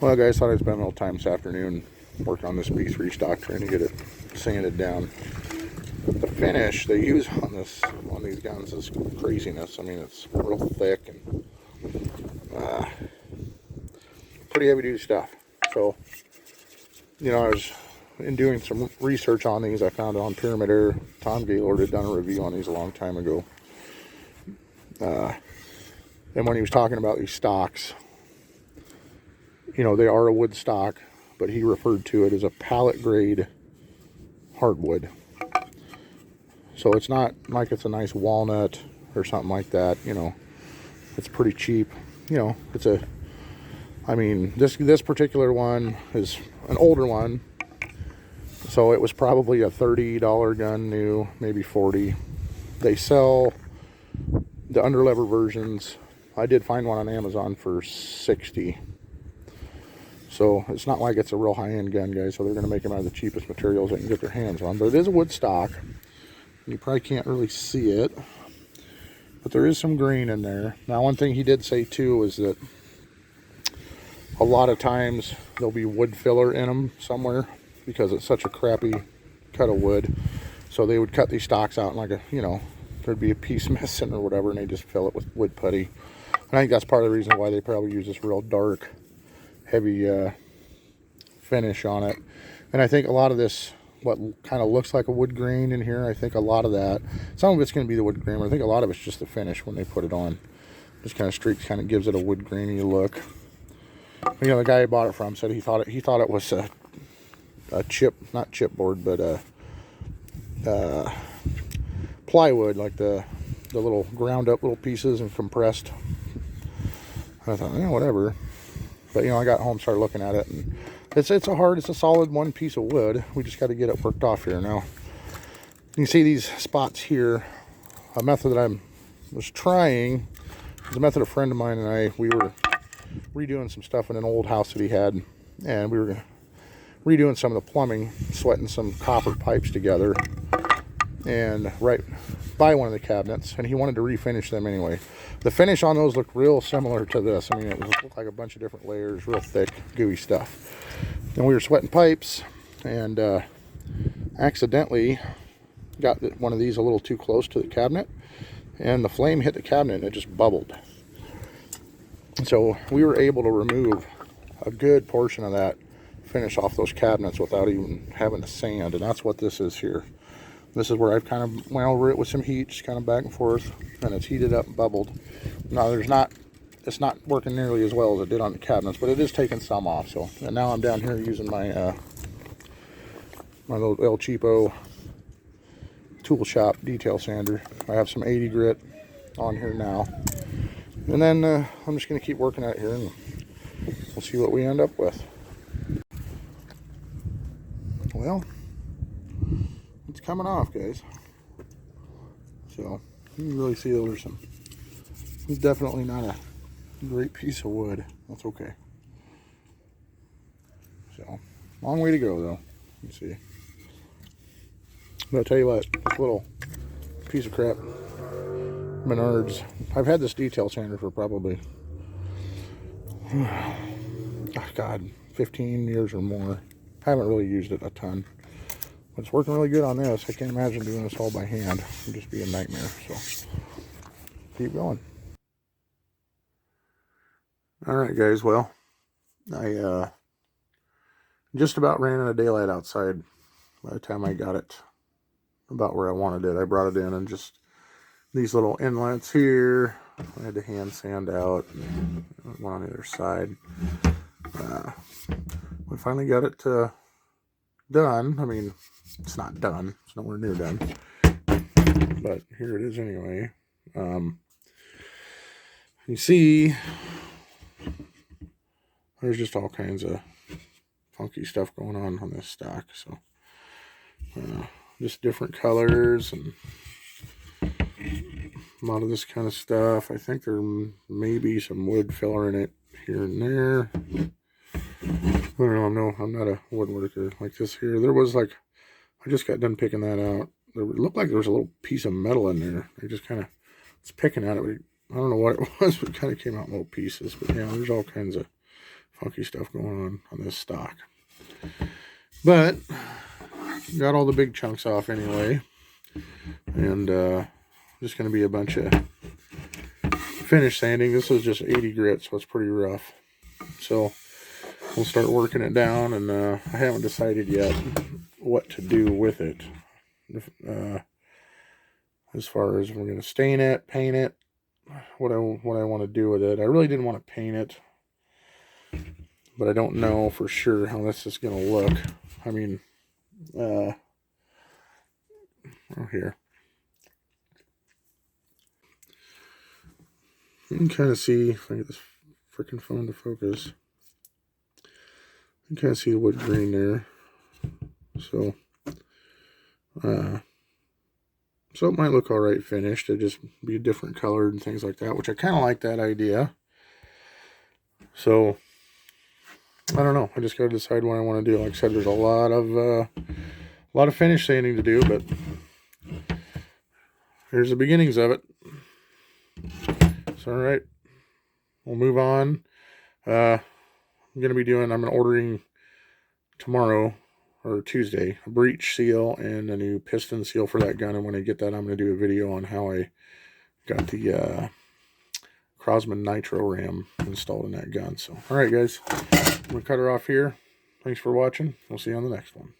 Well, guys, thought I'd spend a little time this afternoon working on this B3 stock, trying to get it sanded down. The finish they use on these guns is craziness. I mean, it's real thick and pretty heavy duty stuff. So, you know, I was in doing some research on these. I found it on Pyramid Air. Tom Gaylord had done a review on these a long time ago. And when he was talking about these stocks, you know, they are a wood stock, but he referred to it as a pallet grade hardwood. So it's not like it's a nice walnut or something like that, you know. It's pretty cheap. You know, it's a, I mean, this particular one is an older one. So it was probably a $30 gun new, maybe 40. They sell the underlever versions. I did find one on Amazon for 60. So it's not like it's a real high-end gun, guys. So they're going to make them out of the cheapest materials they can get their hands on. But it is a wood stock. You probably can't really see it, but there is some grain in there. Now, one thing he did say too is that a lot of times there'll be wood filler in them somewhere because it's such a crappy cut of wood. So they would cut these stocks out and, like, a, you know, there'd be a piece missing or whatever, and they just fill it with wood putty. And I think that's part of the reason why they probably use this real dark, heavy finish on it. And I think a lot of this, what kind of looks like a wood grain in here, I think a lot of that, some of it's going to be the wood grain, but I think a lot of it's just the finish when they put it on. Just kind of streaks, kind of gives it a wood grainy look. You know, the guy I bought it from said he thought it was a chip, not chipboard, but plywood, like the little ground up little pieces and compressed. I thought, yeah, whatever. But, you know, I got home, started looking at it, and it's a solid one piece of wood. We just got to get it worked off here. Now, you can see these spots here. A method that I was trying is a method a friend of mine and we were redoing some stuff in an old house that he had, and we were redoing some of the plumbing, sweating some copper pipes together, and right by one of the cabinets, and he wanted to refinish them anyway. The finish on those looked real similar to this. I mean, it looked like a bunch of different layers, real thick, gooey stuff. And we were sweating pipes, and accidentally got one of these a little too close to the cabinet, and the flame hit the cabinet and it just bubbled. So we were able to remove a good portion of that finish off those cabinets without even having to sand, and that's what this is here. This is where I've kind of went over it with some heat, just kind of back and forth, and it's heated up and bubbled. Now it's not working nearly as well as it did on the cabinets, but it is taking some off. So, and now I'm down here using my my little El Cheapo tool shop detail sander. I have some 80 grit on here now, and then I'm just going to keep working at it here, and we'll see what we end up with. Well, it's coming off, guys. So you can really see there's some. It's definitely not a great piece of wood. That's okay. So long way to go, though. Let me see. But I'll tell you what, this little piece of crap, Menards. I've had this detail sander for probably, oh God, 15 years or more. I haven't really used it a ton. But it's working really good on this. I can't imagine doing this all by hand. It would just be a nightmare. So keep going. Alright, guys, well, I just about ran out of daylight outside by the time I got it about where I wanted it. I brought it in, and just these little inlets here I had to hand sand out, and one on the other side. We finally got it done. I mean, it's not done. It's nowhere near done. But here it is anyway. You see, there's just all kinds of funky stuff going on this stock. So, just different colors and a lot of this kind of stuff. I think there may be some wood filler in it here and there. I don't know. I'm not a woodworker like this here. There was, like, I just got done picking that out. It looked like there was a little piece of metal in there. I just kind of was picking at it. I don't know what it was, but it kind of came out in little pieces. But yeah, there's all kinds of funky stuff going on this stock. But got all the big chunks off anyway, and just going to be a bunch of finish sanding. This is just 80 grit, so it's pretty rough. So we'll start working it down, and I haven't decided yet what to do with it. As far as we're going to stain it, paint it, what I want to do with it. I really didn't want to paint it, but I don't know for sure how this is going to look. I mean, oh, here. You can kind of see, if I get this freaking phone to focus, you can kind of see the wood grain there. So, so it might look all right finished. It'd just be a different colored and things like that, which I kind of like that idea. So, I don't know. I just got to decide what I want to do. Like I said, there's a lot of finish sanding to do, but here's the beginnings of it. So, all right, we'll move on. I'm ordering tomorrow or Tuesday a breech seal and a new piston seal for that gun. And when I get that, I'm going to do a video on how I got the Crosman Nitro Ram installed in that gun. So, all right, guys, I'm going to cut her off here. Thanks for watching. We'll see you on the next one.